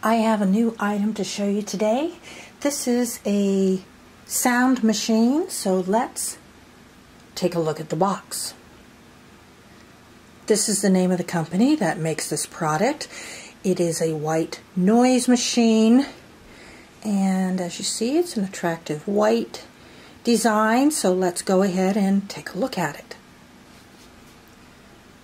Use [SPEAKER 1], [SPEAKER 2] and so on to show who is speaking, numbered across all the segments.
[SPEAKER 1] I have a new item to show you today. This is a sound machine, so let's take a look at the box. This is the name of the company that makes this product. It is a white noise machine, and as you see, it's an attractive white design, so let's go ahead and take a look at it.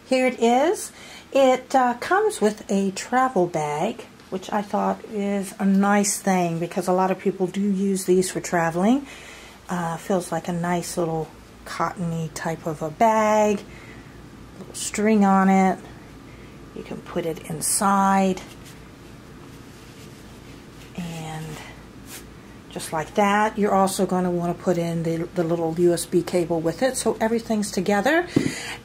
[SPEAKER 1] Here it is. It comes with a travel bag, which I thought is a nice thing because a lot of people do use these for traveling. Feels like a nice little cottony type of a bag, little string on it. You can put it inside, and just like that. You're also going to want to put in the little USB cable with it so everything's together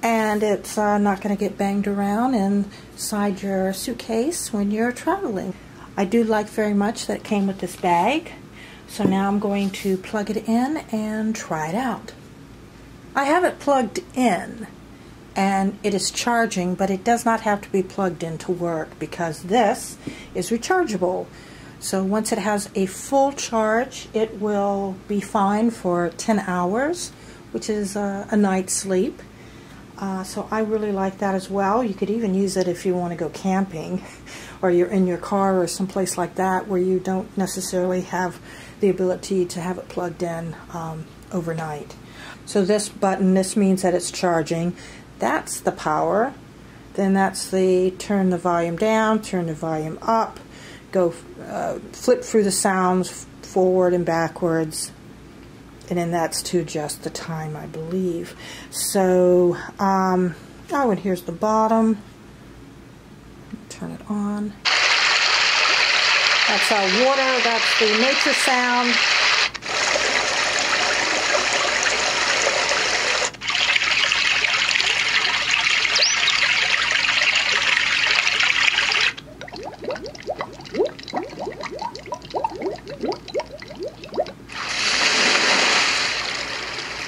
[SPEAKER 1] and it's not going to get banged around inside your suitcase when you're traveling. I do like very much that it came with this bag, so now I'm going to plug it in and try it out. I have it plugged in and it is charging, but it does not have to be plugged in to work because this is rechargeable. So once it has a full charge, it will be fine for 10 hours, which is a night's sleep. So I really like that as well. You could even use it if you want to go camping or you're in your car or someplace like that where you don't necessarily have the ability to have it plugged in overnight. So this button, this means that it's charging. That's the power. Then that's the turn the volume down, turn the volume up. Go flip through the sounds forward and backwards, and then that's to adjust the time, I believe. So oh, and here's the bottom. Turn it on. That's our water. That's the nature sound.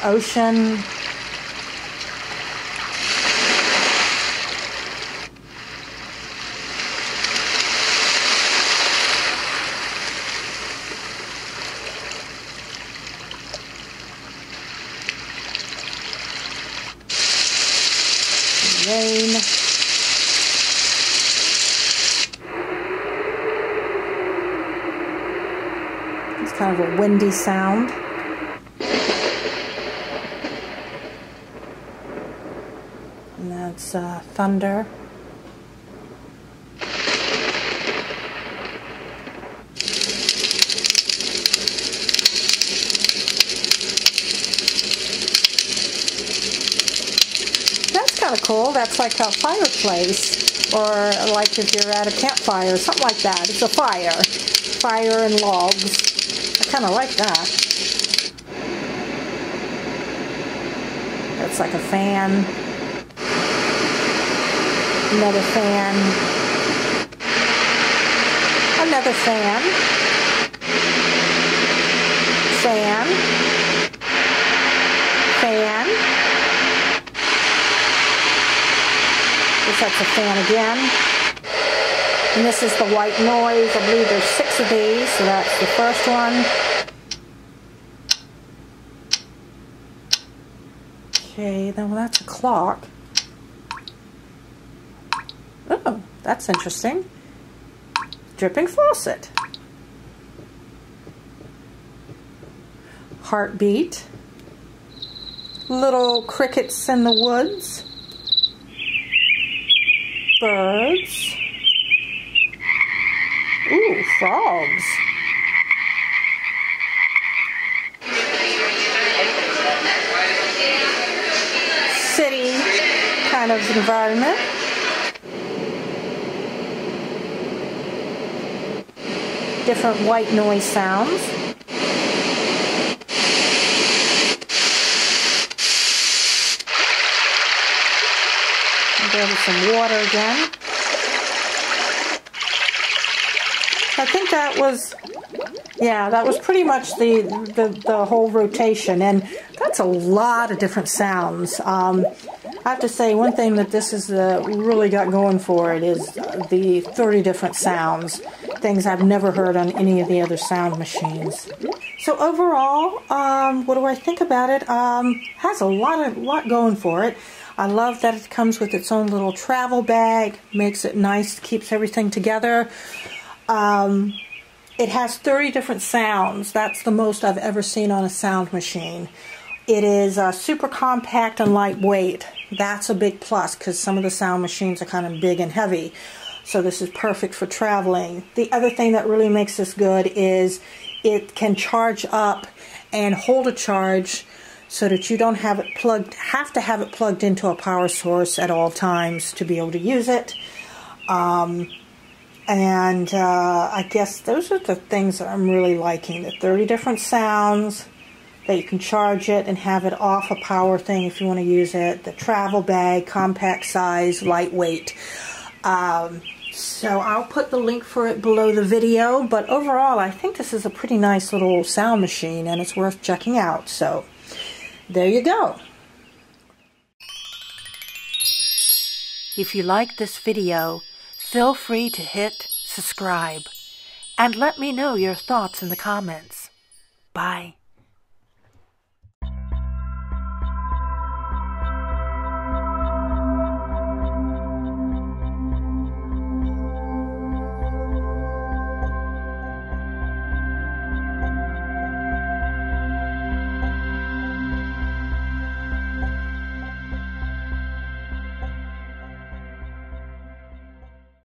[SPEAKER 1] Ocean. Rain. It's kind of a windy sound. And that's thunder. That's kind of cool. That's like a fireplace, or like if you're at a campfire, something like that. It's a fire and logs. I kind of like that. That's like a fan. Another fan, another fan, fan, fan. Guess that's a fan again. And this is the white noise. I believe there's 6 of these, so that's the first one. Okay, then well, that's a clock. Oh, that's interesting. Dripping faucet. Heartbeat. Little crickets in the woods. Birds. Ooh, frogs. City kind of environment. Different white noise sounds. And there's some water again. I think that was, yeah, that was pretty much the whole rotation, and that's a lot of different sounds. I have to say one thing that this is really got going for it is the 30 different sounds things I've never heard on any of the other sound machines. So overall, what do I think about it? Has a lot going for it. I love that it comes with its own little travel bag, makes it nice, keeps everything together. It has 30 different sounds. That's the most I've ever seen on a sound machine. It is super compact and lightweight. That's a big plus because some of the sound machines are kind of big and heavy. So this is perfect for traveling. The other thing that really makes this good is it can charge up and hold a charge so that you don't have to have it plugged into a power source at all times to be able to use it. I guess those are the things that I'm really liking. The 30 different sounds, that you can charge it and have it off a power thing if you want to use it. The travel bag, compact size, lightweight. So I'll put the link for it below the video, but overall I think this is a pretty nice little sound machine and it's worth checking out. So there you go.
[SPEAKER 2] If you like this video, feel free to hit subscribe and let me know your thoughts in the comments. Bye.